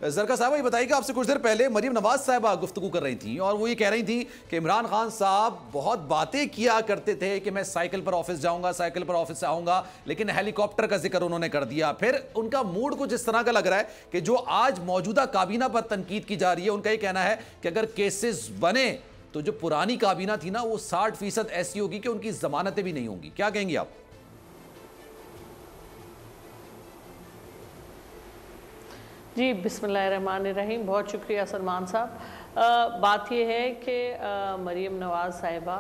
जरका साहब ये बताइए कि आपसे कुछ देर पहले मरीम नवाज साहिबा गुफ्तगू कर रही थी और वो ये कह रही थी कि इमरान खान साहब बहुत बातें किया करते थे कि मैं साइकिल पर ऑफिस जाऊंगा, साइकिल पर ऑफिस से आऊंगा, लेकिन हेलीकॉप्टर का जिक्र उन्होंने कर दिया। फिर उनका मूड कुछ इस तरह का लग रहा है कि जो आज मौजूदा काबीना पर तनकीद की जा रही है, उनका ये कहना है कि अगर केसेस बने तो जो पुरानी काबीना थी ना वो 60% ऐसी होगी कि उनकी जमानतें भी नहीं होंगी। क्या कहेंगे आप? जी बिस्मिल्लाहिर्रहमानिर्रहीम, बहुत शुक्रिया सलमान साहब। बात यह है कि मरीम नवाज़ साहिबा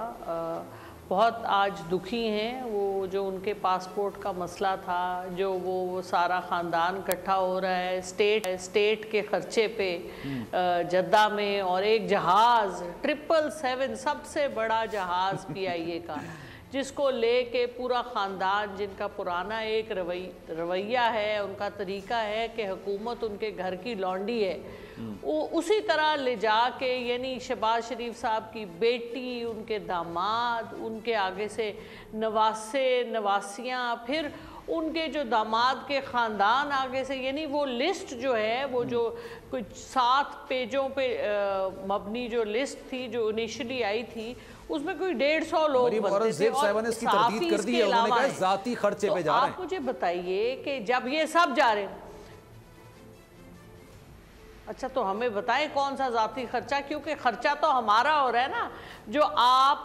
बहुत आज दुखी हैं। वो जो उनके पासपोर्ट का मसला था, जो वो सारा ख़ानदान इकट्ठा हो रहा है स्टेट के ख़र्चे पे जद्दा में, और एक जहाज़ 777 सबसे बड़ा जहाज़ PIA का, जिसको लेके पूरा ख़ानदान, जिनका पुराना एक रवैया है, उनका तरीका है कि हुकूमत उनके घर की लौंडी है, वो उसी तरह ले जा के, यानी शहबाज शरीफ साहब की बेटी, उनके दामाद, उनके आगे से नवासे नवासियाँ, फिर उनके जो दामाद के ख़ानदान आगे से, यानी वो लिस्ट जो है, वो जो कुछ 7 पेजों पे मबनी जो लिस्ट थी जो इनिशियली आई थी, उसमें कोई 150 लोग बनते थे और इसकी तरदीद कर दी है, उन्होंने कहा जाती खर्चे पे जा रहे हैं। आप मुझे बताइए कि जब ये सब जा रहे हैं, अच्छा तो हमें बताएं कौन सा जाती खर्चा, क्योंकि खर्चा तो हमारा हो रहा है ना। जो आप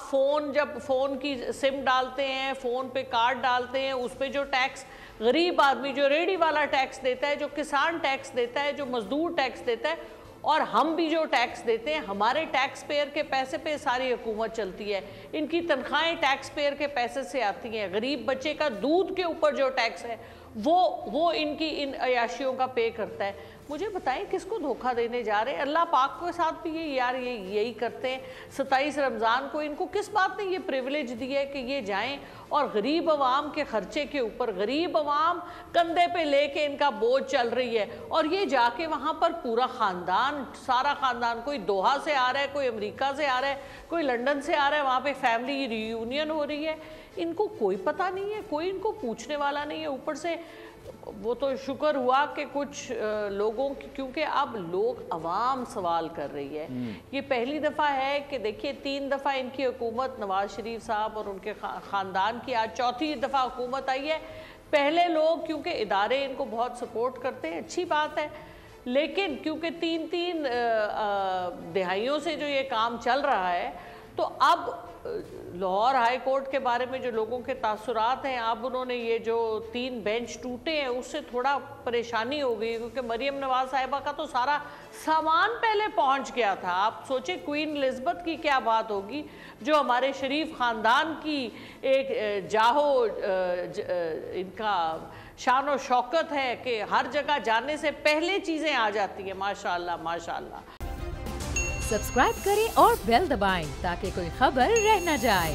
जब फ़ोन की सिम डालते हैं, फ़ोन पे कार्ड डालते हैं, उस पर जो टैक्स गरीब आदमी, जो रेडी वाला टैक्स देता है, जो किसान टैक्स देता है, जो मजदूर टैक्स देता है, और हम भी जो टैक्स देते हैं, हमारे टैक्स पेयर के पैसे पे सारी हुकूमत चलती है। इनकी तनख्वाहें टैक्स पेयर के पैसे से आती हैं। गरीब बच्चे का दूध के ऊपर जो टैक्स है वो इनकी इन अयाशियों का पे करता है। मुझे बताएं किसको धोखा देने जा रहे हैं? अल्लाह पाक के साथ भी यही करते हैं। 27 रमज़ान को इनको किस बात ने ये प्रिविलेज दिया है कि ये जाएं और गरीब अवाम के खर्चे के ऊपर, गरीब अवाम कंधे पे लेके इनका बोझ चल रही है, और ये जाके वहाँ पर पूरा ख़ानदान, सारा ख़ानदान, कोई दोहा से आ रहा है, कोई अमेरिका से आ रहा है, कोई लंदन से आ रहा है, वहाँ पे फैमिली रियूनियन हो रही है। इनको कोई पता नहीं है, कोई इनको पूछने वाला नहीं है। ऊपर से वो तो शुक्र हुआ कि कुछ लोगों की, क्योंकि अब लोग अवाम सवाल कर रही है। ये पहली दफ़ा है कि देखिए 3 दफ़ा इनकी हुकूमत, नवाज शरीफ साहब और उनके ख़ानदान की, आज 4थी दफ़ा हुकूमत आई है। पहले लोग, क्योंकि इदारे इनको बहुत सपोर्ट करते हैं, अच्छी बात है, लेकिन क्योंकि 3 दिहाइयों से जो ये काम चल रहा है, तो अब लाहौर हाई कोर्ट के बारे में जो लोगों के तासुरात हैं, अब उन्होंने ये जो 3 बेंच टूटे हैं, उससे थोड़ा परेशानी हो गई, क्योंकि मरीम नवाज साहिबा का तो सारा सामान पहले पहुंच गया था। आप सोचें क्वीन एलिज़ाबेथ की क्या बात होगी, जो हमारे शरीफ ख़ानदान की एक इनका शान और शौकत है कि हर जगह जाने से पहले चीज़ें आ जाती हैं। माशाअल्लाह माशाअल्लाह। सब्सक्राइब करें और बेल दबाएं ताकि कोई खबर रह न जाए।